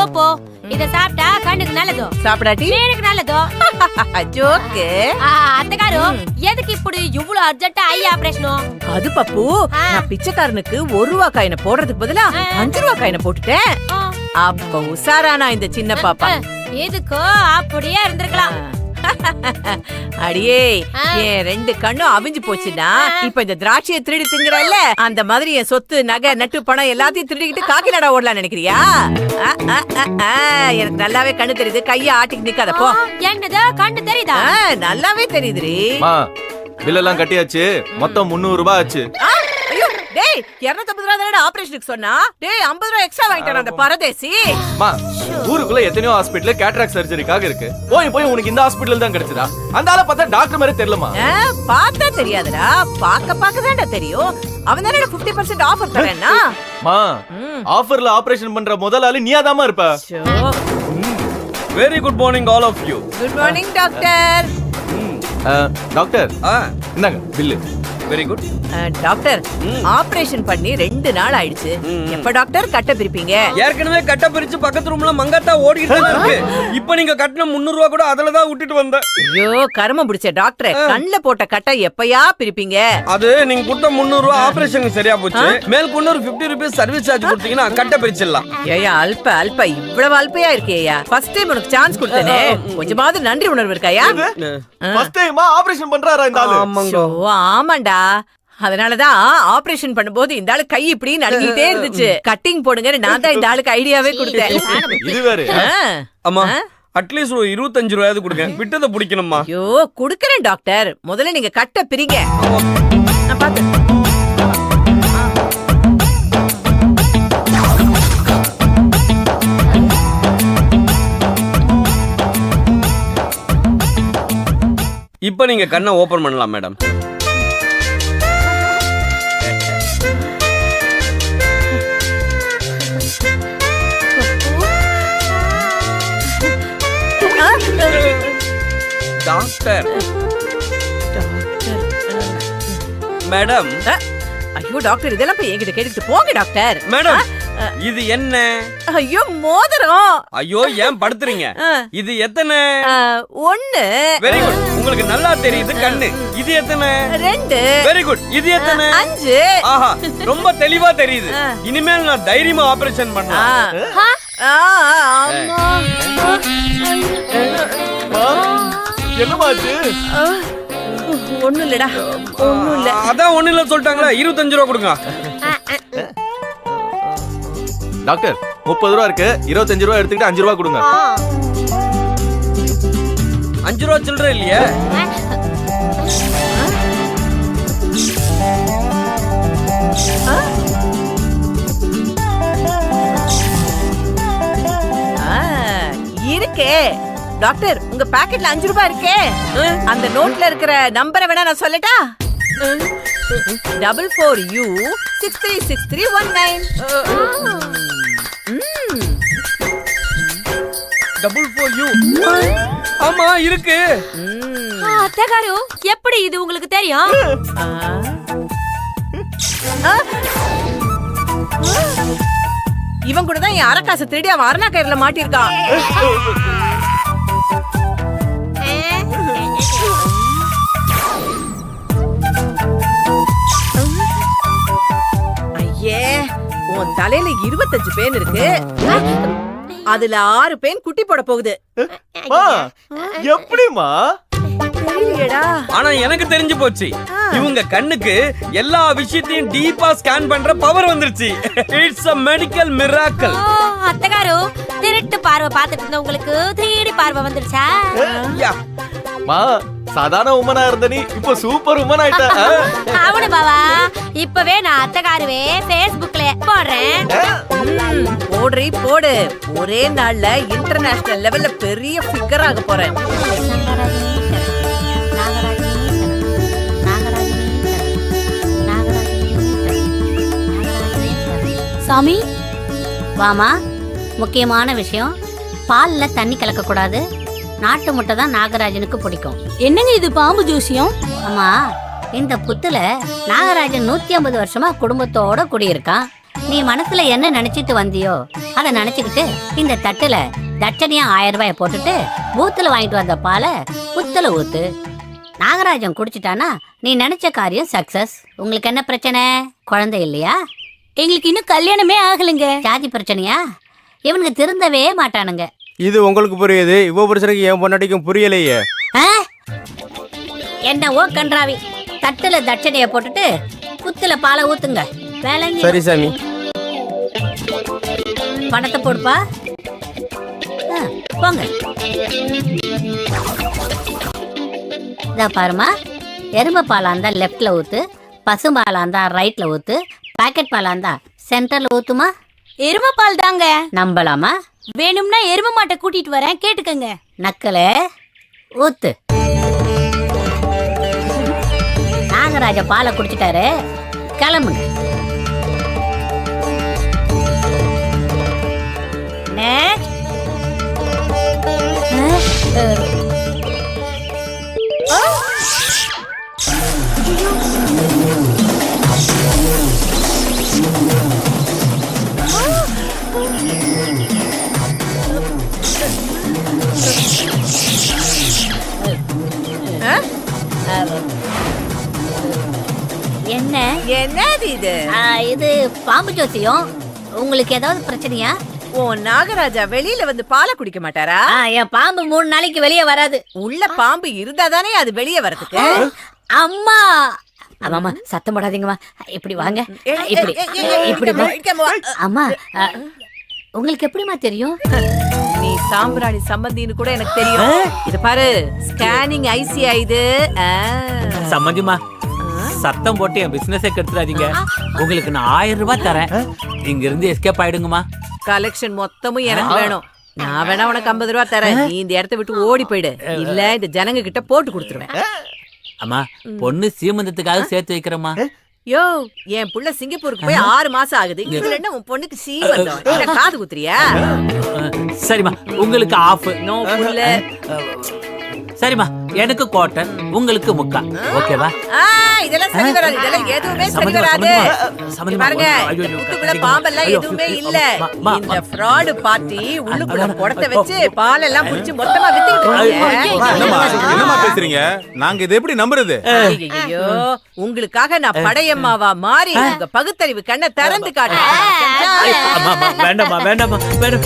Soap இத சாப்பிட்டா கண்ணுக்கு நல்லது, சாப்பிடாட்டி எனக்கு நல்லது. ஜோக்கு. அத்தகாரு எதுக்கு இப்படி இவ்வளவு அர்ஜென்ட்டா ஐ ஆபரேஷன்? அது பப்பு, நான் பிச்சைக்காரனுக்கு 1 ரூபா காயினை போடுறதுக்கு பதிலா 5 ரூபா காயினை போட்டுட்டேன். அப்ப உசாரானா இந்த சின்ன பாப்பா. எதுக்கு அப்படியே இருந்திருக்கலாம். அடியே, என் 2 கண்ணும் அவிஞ்சு போச்சுன்னா இப்ப இந்த திராட்சையை திருடி திங்கறல்ல, அந்த மாதிரி என் சொத்து நகை நட்டு பணம் எல்லாத்தையும் திருடிக்கிட்டு காக்கிநாடா ஓடலாம் நினைக்கிறியா? எனக்கு நல்லாவே கண்ணு தெரியுது, கைய ஆட்டிக்கு நிக்காத போ. என்னது கண்ணு தெரியுதா? நல்லாவே தெரியுதுரி. பில்லெல்லாம் கட்டியாச்சு, மொத்தம் 300 ரூபாய் ஆச்சு. ஐயோ டேய், 250 ரூபாய் தானே ஆபரேஷனுக்கு சொன்னா? டேய் 50 ரூபாய் எக்ஸ்ட்ரா வாங்கிட்டான் அந்த பரதேசி. ஊருக்குள்ள எத்தனையோ ஹாஸ்பிடல் கேட்ராக்ட் சர்ஜரிக்காக இருக்கு. போய் உனக்கு இந்த ஹாஸ்பிடல் தான் கிடைச்சதா? அந்த ஆளை பார்த்தா டாக்டர் மாதிரி தெரியலமா? பார்த்தா தெரியாதுடா, பாக்க தான்டா தெரியும். அவன் தானே 50% ஆஃபர் தரேன்னா. ஆஃபர்ல ஆபரேஷன் பண்ற முதலாளி நீயாதாமா இருப்ப. Very good morning all of you. Good morning doctor. Doctor இந்தாங்க bill. Very good doctor, operation பண்ணி 2 நாள் ஆயிடுச்சு. எப்ப டாக்டர் கட்ட பிரிப்பீங்க? ஏற்கனவே கட்ட பிரிச்சு பக்கத்து ரூம்ல மங்காத்தா ஓடிக்கிட்டு இருக்கு. இப்போ நீங்க கட்டின 300 ரூபாய் கூட அதுல தான் விட்டுட்டு வந்தேன். ஐயோ கர்மம் பிடிச்ச டாக்டர், கண்ணுல போட்ட கட்ட எப்பயா பிரிப்பீங்க? அது நீங்க கொடுத்த 300 ரூபாய் ஆபரேஷனுக்கு சரியா போச்சு. மேல் கொண்டு 50 ரூபீஸ் சர்வீஸ் சார்ஜ் கொடுத்தீங்கன்னா கட்ட பிரிச்சிடலாம். ஏயா அல்ப இவ்வளவு அல்பையா இருக்கேயா? ஃபர்ஸ்ட் டைம் உனக்கு சான்ஸ் கொடுத்தனே, கொஞ்சமாவது நன்றி உணர்வு இருக்காயா? ஃபர்ஸ்ட் டைம் ஆபரேஷன் பண்றாரா இந்த ஆளு? ஆமாண்டா, அதனாலதான் ஆபரேஷன் பண்ணும்போது இந்த ஆளு கை இப்படி நடுங்கிட்டே இருந்துச்சு. கட்டிங் போடுங்க, நான் தான் இந்த ஆளுக்கு ஐடியாவே கொடுத்தேன். இது வேற. அம்மா அட்லீஸ்ட் ஒரு 25 ரூபாய் கொடுங்க, விட்டதை பிடிக்கணுமா? ஐயோ குடுக்கறேன் டாக்டர், முதல்ல நீங்க கட்ட பிரிங்க. நான் பாத்து. இப்ப நீங்க கண்ணை ஓபன் பண்ணலாம் மேடம். Doctor madam. ஐயோ டாக்டர், இதெல்லாம் போய் என்கிட்ட கேட்டுட்டு போங்க டாக்டர். மேடம் இது என்ன? ஐயோ மோதிரம். ஐயோ ஏன் படுத்துறீங்க? இது எத்தனை? 1. வெரி குட், உங்களுக்கு நல்லா தெரியுது கண்ணு. இது எத்தனை? 2. வெரி குட், இது எத்தனை? 5. ஆஹா, ரொம்ப தெளிவா தெரியுது. இனிமேல் நான் தைரியமா ஆபரேஷன் பண்ணலாம். என்னமாச்சு? ஒண்ணும் இல்லடா, ஒண்ணும் இல்ல. அதான் ஒண்ணும் இல்ல சொல்லிட்டாங்களா? 25 ரூபாய் கொடுங்க. டாக்டர் 30 ரூபாய் இருக்கு, 25 ரூபாய் எடுத்துக்கிட்டு 5 ரூபாய் கொடுங்க. 5 ரூபாய் சில்லற இல்லையா? இருக்கே டாக்டர், உங்க பாக்கெட்ல 5 ரூபாய் இருக்கே. அந்த நோட்ல இருக்கிற நம்பரை வேணா நான் சொல்லட்டா? 44U 636319. 44U. ஆமா இருக்கு. அத்தகாரு எப்படி இது உங்களுக்கு தெரியும்? இவன் கூட தான் என் அரக்காசை திருடி அவன் அரணா கயிறுல மாட்டிருக்கான். ஐயே, உன் தலையில 25 பேன் இருக்கு, அதுல 6 பேன் குட்டி போட போகுது. எப்படிமா? தெரியலடா. ஆனா எனக்கு தெரிஞ்சு போச்சு, இவங்க கண்ணுக்கு எல்லா விஷயத்தையும் டீப்பா ஸ்கேன் பண்ற பவர் வந்துருச்சு. It's a medical miracle. அத்தகாரு திருட்டு பார்வை பார்த்துட்டு இருந்த உங்களுக்கு 3D பார்வை வந்துருச்சா? மா சாதாரண உமனா இருந்த நீ இப்ப சூப்பர் உமன் ஆயிட்ட. அவனு பாவா, இப்பவே நான் அத்தகாருவே Facebookல போடுறேன். போடுறீ போடு, ஒரே நாள்ல இன்டர்நேஷனல் லெவல்ல பெரிய ஃபிகர் ஆக போறேன். சாமி வாமா, முக்கியமான விஷயம். பால்ல தண்ணி கலக்க கூடாது. நாட்டு முட்டை தான் நாகராஜனுக்கு பிடிக்கும். என்னங்க இது பாம்பு ஜோசியம்? அம்மா, இந்த புத்துல நாகராஜன் 150 வருஷமா குடும்பத்தோட குடியிருக்கான். நீ மனசுல என்ன நினைச்சிட்டு வந்தியோ அதை நினைச்சுக்கிட்டு இந்த தட்டுல தட்சணையா 1000 ரூபாய போட்டுட்டு பூத்துல வாங்கிட்டு வந்த பாலை புத்துல ஊத்து. நாகராஜன் குடிச்சிட்டானா நீ நினைச்ச காரியம் சக்சஸ். உங்களுக்கு என்ன பிரச்சனை? குழந்தை இல்லையா? எங்களுக்கு இன்னும் கல்யாணமே ஆகலைங்க. ஜாதி பிரச்சனையா? இவனுக்கு திருந்தவே மாட்டானுங்க. இது உங்களுக்கு புரியுது, இவ்வளோ பிரச்சனைக்கு என் பொண்டாட்டிக்கும் புரியலையே. என்னவோ கன்றாவி. தட்டுல தட்சணைய போட்டுட்டு புத்துல பாலை ஊத்துங்க. வேலைங்க. சரி சாமி. பணத்தை போடுப்பா. போங்க. இதா பாருமா, எருமை பாலா இருந்தா லெஃப்ட்ல ஊத்து, பசும்பாலா இருந்தா ரைட்ல ஊத்து, பாக்கெட் பாலா இருந்தா சென்டர்ல ஊத்துமா. எருமை பால் தாங்க. நம்பலாமா? வேணும்னா எருமை மாட்டை கூட்டிட்டு வரேன், கேட்டுக்கங்க. நக்கலே ஊத்து. நாகராஜ பாலை குடிச்சிட்டாரு, கிளம்புங்க. என்ன என்னது இது? இது பாம்பு ஜோசியம். உங்களுக்கு ஏதாவது பிரச்சனையா? ஓ நாகராஜா வெளியில வந்து பாலை குடிக்க மாட்டாரா? என் பாம்பு 3 நாளைக்கு வெளியே வராது. உள்ள பாம்பு இருந்தா தானே அது வெளியே வரதுக்கு. அம்மா அம்மா சத்தம் போடாதீங்கம்மா. இப்படி வாங்க. இப்படி இப்படி வா. அம்மா உங்களுக்கு எப்படிமா தெரியும்? நீ சாம்பிராணி சம்பந்தின்னு கூட எனக்கு தெரியும். இது பாரு, ஸ்கேனிங் ஐசிஐ இது. சம்மந்திமா, சத்தம் போட்டு என் பிசினஸே கெடுத்துறாதீங்க. உங்களுக்கு நான் 1000 ரூபாய் தரேன். இங்க இருந்து எஸ்கேப் ஆயிடுங்கம்மா. கலெக்ஷன் மொத்தமும் எனக்கு வேணும். நான் வேணா உனக்கு 50 ரூபாய் தரேன். நீ இந்த இடத்த விட்டு ஓடி போயிடு, இல்ல இந்த ஜனங்க கிட்ட போட்டு கொடுத்துருவேன். அம்மா, பொண்ணு சீமந்தத்துக்காக சேர்த்து வைக்கிறேம்மா. யோ, என் புள்ள சிங்கப்பூருக்கு போய் 6 மாசம் ஆகுது. இதுல என்ன உன் பொண்ணுக்கு சீமந்தம்? என்ன காது குத்துறியா? சரிம்மா, உங்களுக்கு ஆஃப். நோ புள்ள. சரிம்மா, எனக்கு கோட்டன், உங்களுக்கு முக்கா. ஓகேவா? இதெல்லாம் சரி வராது. இதெல்லாம் எதுவுமே சரி வராது. பாருங்க, குத்துக்குள்ள பாம்பெல்லாம் எதுவுமே இல்ல. இந்த ஃப்ராட் பார்ட்டி உள்ளுக்குள்ள புடத்தை வச்சு பாலெல்லாம் புடிச்சு மொத்தமா வித்துக்கிட்டு. என்னமா பேசுறீங்க? நாங்க இதை எப்படி நம்புறது? ஐயோ, உங்களுக்காக நான் படையம்மாவா மாறி உங்க பகுத்தறிவு கண்ணை திறந்து காட்டுறேன். வேண்டாமா வேண்டாமா வேண்டாம்.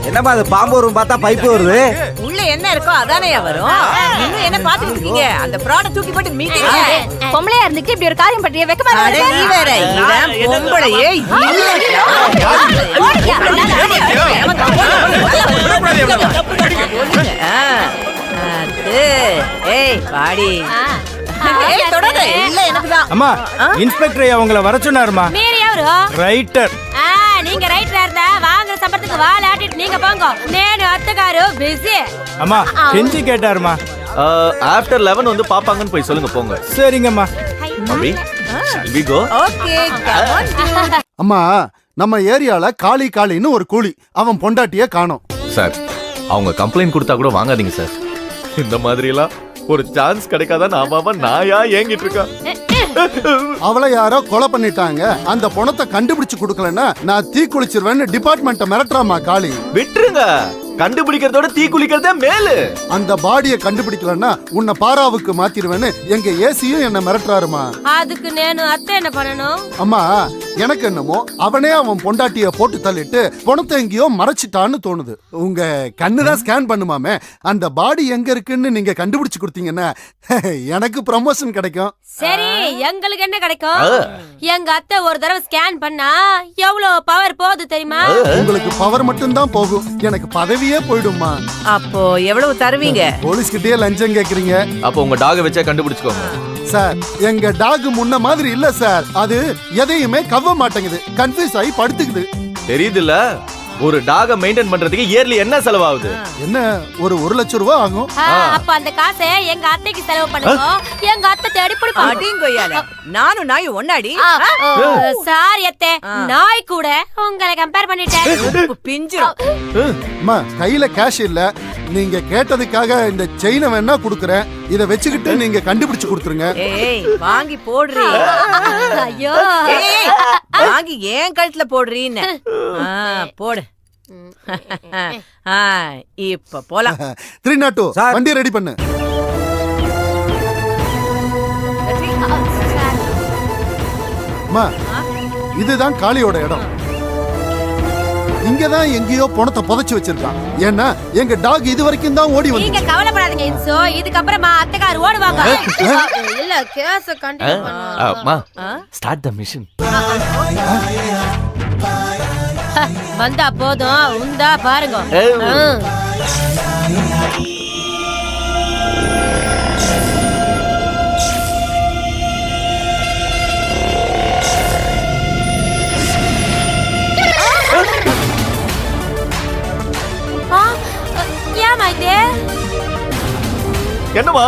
என்னமா அது பாம்பு வரும் பார்த்தா பைப்பு வருது. உள்ள என்ன இருக்கோ அதானே வரும். இன்னும் என்ன பாத்துட்டு இருக்கீங்க? அந்த ஃப்ராட தூக்கி போட்டு மீட்டிங்க. பொம்பளையா இருந்துட்டு இப்படி ஒரு காரியம் பண்றிய வெக்கமா அட நீ வேற, இவன் பொம்பளையே ஏய் பாடி. தொடர்ந்து இல்ல எனக்குதான். அம்மா, இன்ஸ்பெக்டர் அவங்கள வர சொன்னாருமா. மீறி யாரு? ரைட்டர். நீங்க ரைட்டரா இருந்தா வாங்குற சம்பளத்துக்கு வால் ஆட்டிட்டு நீங்க போங்க. நேனு அத்தகாரு பிஸி. அம்மா, கெஞ்சி கேட்டாருமா. ஆஃப்டர் 11 வந்து பாப்பாங்கன்னு போய் சொல்லுங்க, போங்க. சரிங்கம்மா. அபி, shall we go? Okay, come on. அம்மா, நம்ம ஏரியால காளின்னு ஒரு கூலி, அவன் பொண்டாட்டிய காணோம். சார், அவங்க கம்ப்ளைண்ட் கொடுத்தா கூட வாங்காதீங்க சார். இந்த மாதிரி எல்லாம் ஒரு சான்ஸ் கிடைக்காதான் ஆமாவா நாயா ஏங்கிட்டு இருக்கா. அவளை யாரோ கொலை பண்ணிட்டாங்க. அந்த பணத்தை கண்டுபிடிச்சு கொடுக்கலன்னா நான் தீ குளிச்சிருவேன்னு டிபார்ட்மெண்ட்ட மிரட்டுறாமா காளி. விட்டுருங்க, கண்டுபிடிக்கிறதோட தீ குளிக்கிறதே மேலு. அந்த பாடியை கண்டுபிடிக்கலன்னா உன்னை பாராவுக்கு மாத்திருவேன்னு எங்க ஏசியும் என்ன மிரட்டுறாருமா. அதுக்கு நேனு அத்தை என்ன பண்ணணும்? அம்மா, எனக்கு என்னமோ அவனே அவன் பொண்டாட்டிய போட்டு தள்ளிட்டு பணத்தை எங்கேயோ மறைச்சிட்டான்னு தோணுது. உங்க கண்ணுதான் ஸ்கேன் பண்ணுமாமே. அந்த பாடி எங்க இருக்குன்னு நீங்க கண்டுபிடிச்சு கொடுத்தீங்கன்னா எனக்கு ப்ரமோஷன் கிடைக்கும். சரி, எங்களுக்கு என்ன கிடைக்கும்? எங்க அத்தை ஒரு தடவை ஸ்கேன் பண்ணா எவ்வளவு பவர் போகுது தெரியுமா? உங்களுக்கு பவர் மட்டும் தான் போகும், எனக்கு பதவியே போயிடுமா. அப்போ எவ்வளவு தருவீங்க? போலீஸ் கிட்டே லஞ்சம் கேக்குறீங்க. அப்போ உங்க டாக வச்சா கண்டுபிடிச்சுக்கோங்க. சார், எங்க டாக் முன்ன மாதிரி இல்ல சார். அது எதையுமே கவ்வ மாட்டேங்குது, கன்ஃபியூஸ் ஆகி படுத்துக்குது. தெரியுதுல்ல, ஒரு டாக மெயின்டைன் பண்றதுக்கு இயர்லி என்ன செலவாகுது? என்ன, ஒரு 1 லட்சம் ரூபாய் ஆகும். அப்ப அந்த காசை எங்க அத்தைக்கு செலவு பண்ணுங்க. எங்க அத்தை தேடி பிடிப்பாங்க. அடிங்கோயால, நானும் நாயும் ஒன்னாடி. சாரி அத்தை, நாய் கூட உங்களை கம்பேர் பண்ணிட்டேன். பிஞ்சிரும். அம்மா, கையில கேஷ் இல்ல. நீங்க கேட்டதுக்காக இந்த செயினை வேணா குடுக்குறேன். இத வச்சுக்கிட்டு நீங்க கண்டுபிடிச்சு கொடுத்துருங்க. ஏய், வாங்கி போடுறீ. ஐயோ, வாங்கி ஏன் கழுத்துல போடுறீன்னு போடு. இப்ப போலாம். 302 வண்டி ரெடி பண்ணு. அம்மா, இதுதான் காளியோட இடம். இங்கதான் எங்கேயோ பணத்தை புதைச்சு வச்சிருக்கான். ஏன்னா எங்க டாக் இது வரைக்கும் தான் ஓடி வந்து. நீங்க கவலைப்படாதீங்க இன்சோ, இதுக்கப்புறமா அத்தைக்கார் ஓடுவாங்க. இல்ல கேஸ் கண்டினியூ பண்ணுவாங்க. அம்மா ஸ்டார்ட் தி மிஷன். வந்தா போதும், உண்டா பாருங்க. என்னமா